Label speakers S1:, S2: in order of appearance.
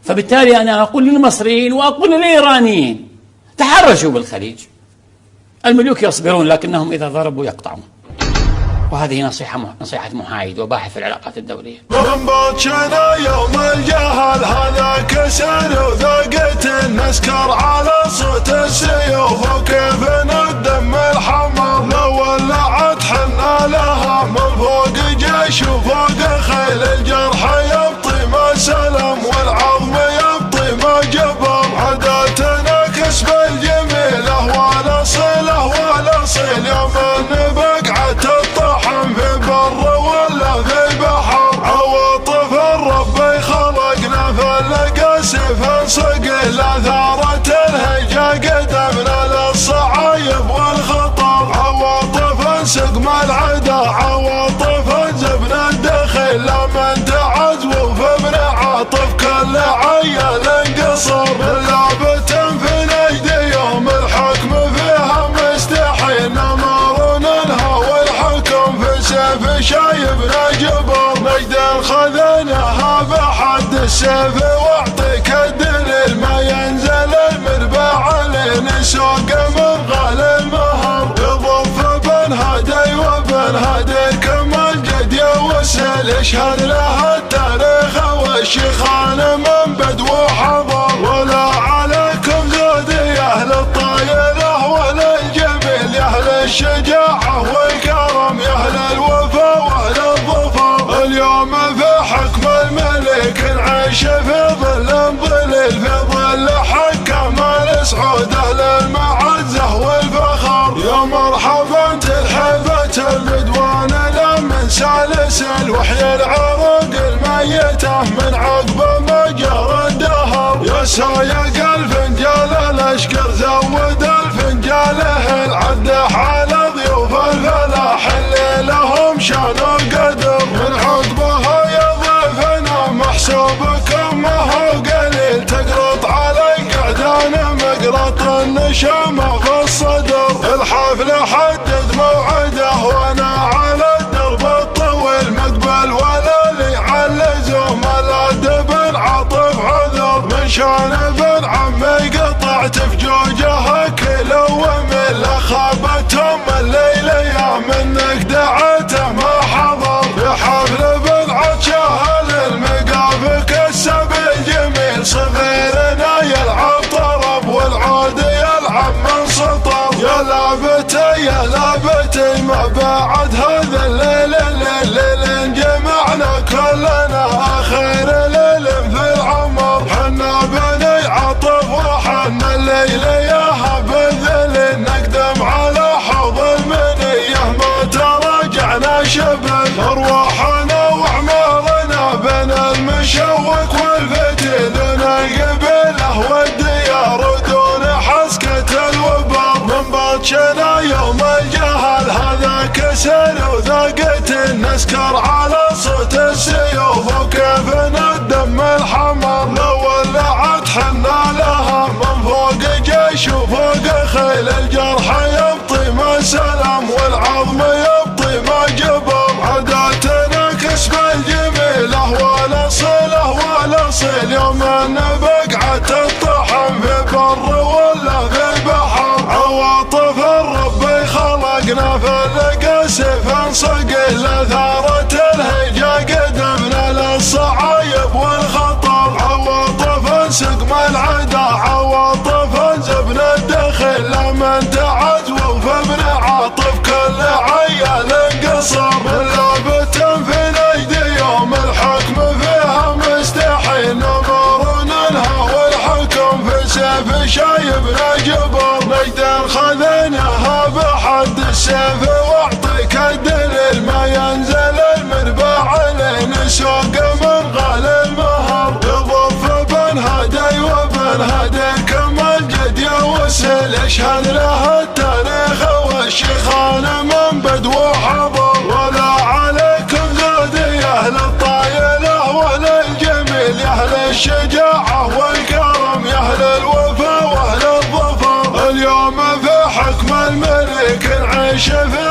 S1: فبالتالي أنا أقول للمصريين وأقول للإيرانيين: تحرشوا بالخليج، الملوك يصبرون لكنهم إذا ضربوا يقطعون. وهذه نصيحة محايد وباحث في العلاقات الدولية.
S2: من بطشنا يوم الجهل هذا كسر وذاقة نسكر على صوت السيوف، وكيف ندم الحمر لو ولعت حنا لها من فوق جيش وفوق خيل، الجرح يبطي ما سلم والعظم يبطي ما جبر، عاداتنا كسب الجميلة ولا صلة ولا صيل، يوم بقعة الطحن في بر ولا في بحر، عواطف الرب خلقنا فلقى سيف صقل، ثارت الهجا قدمنا للصعايب والخطر، عواطف سقم العدا عواطف زبنا الدخيل، لمن تعزو فابن عاطف كل عيال انقصر، لعبة في نجد يوم الحكم فيها مستحيل، نمر ننهى والحكم في سيف شايبنا جبر، نجد خذناها بحد السيف واعطيك الدليل، ما ينزل المربع لين سوق من غال المهر، يضف بن هدي وبن هدي كمال جد يوسل، يشهد لها التاريخ والشيخان من بدو حضر، ولا عليكم زود يا اهل الطايله ولا الجميل، يا اهل الشجاعه والكرم، يا اهل الوفا واهل الظفر، اليوم في حكم الملك نعيش في ظل ظليل، في ظل حكم السعود اهل المعزه والفخر، يا مرحبا تلحبة البدوان لمن سالسل، وحي العروق الميته من عقب ما جرى الدهر، يا سايق الفنجال الاشقر زود الفنجاله، العده على ضيوف الفلاح اللي لهم شان وقدر، من عقبها يا ضيفنا محسوبكم ما هو قليل، تقرط علي قعدان مقرط النشامه في الصدر، الحفل حدد موعده وانا على الدرب الطويل مقبل، ولا لي علزوا ملاد عاطف عذر، من شان بن عمي قطعت فجوجها كيلو ومل، خابتهم الليله يا منك دعته ما حضر، في حفل بن عطشه للمقاف كسب الجميل، صغيرنا يلعب طرب والعود يلعب من سطر، يا لعبتي يا لعبتي ما بعد هذا الليل الليل جمعنا كلنا اخير ليل في العمر، حنا بني عطف وحنا الليل يا هب الذل، نقدم على حوض المنيه ما تراجعنا شبل، ارواحنا واعمارنا بين المشوك والفتيل، القبيله والديار دون حسكه الوبر، من بطشنا يوم الجهل هذا كسر وذاقة نسكر على صوت السيوف، وكيف ندم الحمر لو ولعت حنا لها من فوق جيش وفوق خيل، الجرح يبطي ما سلم والعظم يبطي ما جبر، عاداتنا كسب الجميله ولا صله ولا صيل، يوم بقعة الطحن في بر ولا في بحر، عواطف الرب خلقنا فلقى سيف صقل، ثارت الهجا قدمنا للصعايب والخطر، عواطف سقم العدا عواطف زبنا الدخيل، لمن تعزو فابن عاطف كل عيال انقصر، لعبة في نجد يوم الحكم فيها مستحيل، نمر ننهى والحكم في سيف شايبنا جبر، نجد خذناها بحد السيف واعطيك الدليل، ما ينزل المربع لين سوق من غال المهر، يضف بن هدي وبن هدي كمال جد يوسل، يشهد لها التاريخ والشيخان من بدو حضر، ولا عليكم زود يا اهل الطايله ولا الجميل، يا اهل الشجاعه والكرم، يا اهل الوفا واهل الظفر، اليوم في حكم الملك نعيش في